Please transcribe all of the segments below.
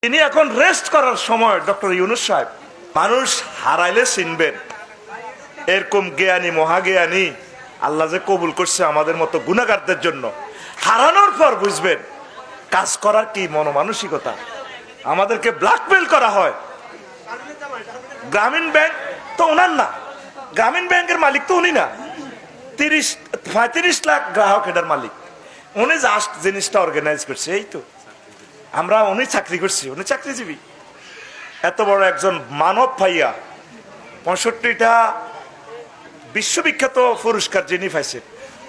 তিনি এখন রেস্ট করার সময় ডক্টর ইউনূস সাহেব। মানুষ হারাইলে চিনবেন, এরকম জ্ঞানী মহাজ্ঞানী আল্লাহ যে কবুল করছে আমাদের মতো গুনাহগারদের জন্য। হারানোর পর বুঝবেন কাজ করার কি মনোমানসিকতা। আমাদেরকে ব্ল্যাকমেল করা হয়। গ্রামীণ ব্যাংক তো ওনার না, গ্রামীণ ব্যাংকের মালিক তো উনি না। 35 লাখ গ্রাহক এটার মালিক উনি। জাস্ট জিনিসটা অর্গানাইজ করছে, এই তো। আমরা উনি চাকরি করছি, উনি চাকরিজীবী। এত বড় একজন মানব ভাইয়া, 65টা বিশ্ববিখ্যাত পুরস্কার যিনি পাইছেন,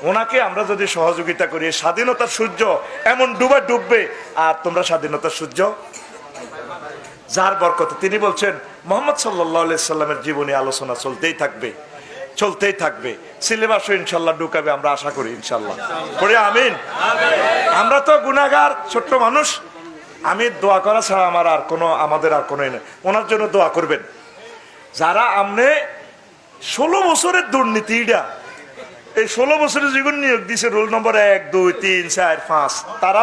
ওনাকে আমরা যদি সহযোগিতা করি, স্বাধীনতার সূর্য এমন ডুববে, আর তোমরা স্বাধীনতার সূর্য যার বরকতে তিনি বলছেন মুহাম্মদ সাল্লাল্লাহু আলাইহি সাল্লামের জীবনী আলোচনা চলতেই থাকবে। সিলেবাসও ইনশাল্লাহ ঢুকাবে, আমরা আশা করি ইনশাল্লাহ। পড়ে আমিন। আমরা তো গুনাহগার, ছোট্ট মানুষ। আমি দোয়া করা ছাড়া আমাদের আর কোনো নেই। ওনার জন্য দোয়া করবেন। যারা আমনে 16 বছরের দুর্নীতিটা, এই 16 বছরের জীবন নিয়োগ দিছে রোল নম্বর 1, 2, 3, 4, 5, তারা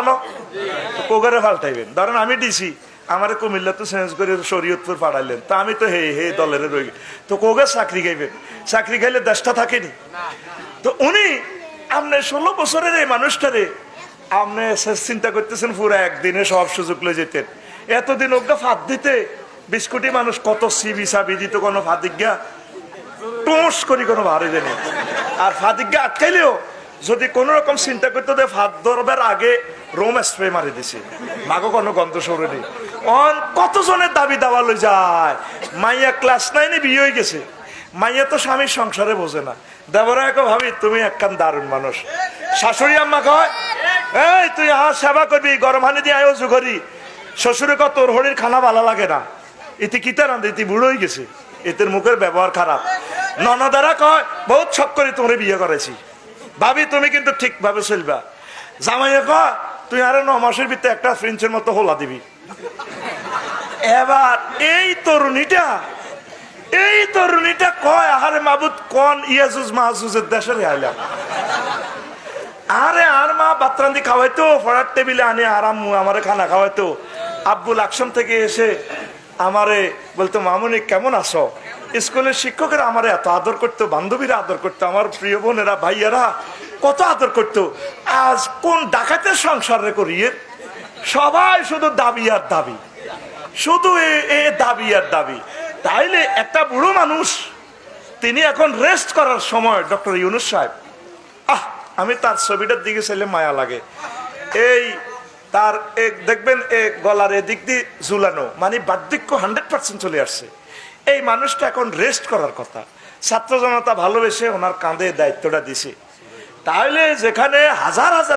কোগারে ফাল্টাইবেন। ধরেন আমি দিছি, আমার কুমিল্লা তো চেঞ্জ করে শরীয়তপুর পাঠাইলেন, তা আমি তো হে দলের রই, তো কোগা চাকরি গাইবেন। চাকরি খাইলে দেশটা থাকেনি। তো উনি আপনি 16 বছরের এই মানুষটারে আপনি চিন্তা করতেছেন পুরো একদিনে সব সুযোগ লয়ে যেতেন। এতদিন ওকে ফাঁদ দিতে 20 কোটি মানুষ কত সিবি সাবি দিত, কোনো ফাদিজ্ঞা টোস করি কোনো ভারে জানি। আর ফাদিজ্ঞা আটকাইলেও যদি কোনো রকম চিন্তা করতে দেয়, ফাঁদ ধরবার আগে রোম স্প্রে মারি দিছে, মাগো কোনো গন্ধ সরেনি। কতজনের দাবি দাওয়া লই যায়। মাইয়া ক্লাস 9-এ বিয়ে হয়ে গেছে, মাইয়া তো স্বামীর সংসারে বোঝে না। দেবরা এক ভাবি তুমি একখান দারুণ মানুষ। শাশুড়ি আম্মা কয় এই তুই সেবা করবি, গরম হানি দিয়ে আয়োজ করি। শ্বশুরে কত তোর হরির খানা ভালো লাগে না, ইতি কিতা রান্ধে, ইতি বুড়ো হয়ে গেছে, এদের মুখের ব্যবহার খারাপ। ননদারা কয় বহুত শখ করে তোমরা বিয়ে করেছি, ভাবি তুমি কিন্তু ঠিকভাবে চলবা। জামাইয়া কয় তুই আরে 9 মাসের ভিতরে একটা ফ্রিঞ্চের মতো হোলা দিবি। এবার এই তরুণীটা কয় আরে মাবুদ কোন ইয়াজুজ মাহজুজের দেশের আইলাম। আরে আর মা বাতরান্দি খাওয়াইতো, ফড়ার টেবিলে আনে আরাম আমারে খানা খাওয়াইতো। আব্বুল আকসাম থেকে এসে আমারে বলতো মামুনি কেমন আছো। স্কুলের শিক্ষকেরা আমারে এত আদর করতো, বান্ধবীরা আদর করতো, আমার প্রিয় বোনেরা ভাইয়ারা কত আদর করতো। আজ কোন ডাকাতের সংসারে করিয়ে সবাই শুধু দাবি আর দাবি, শুধু এ দাবি আর দাবি। তাইলে একটা বুড়ো মানুষ, তিনি এখন রেস্ট করার সময় ডক্টর ইউনূস সাহেব। আমি তার ছবিটার দিকে চাইলে মায়া লাগে। এই তার দেখবেন গলার এদিক দিয়ে ঝুলানো, মানে বার্ধক্য 100% চলে আসছে। এই মানুষটা এখন রেস্ট করার কথা। ছাত্র জনতা ভালোবেসে ওনার কাঁধে দায়িত্বটা দিছে। তাহলে যেখানে হাজার হাজার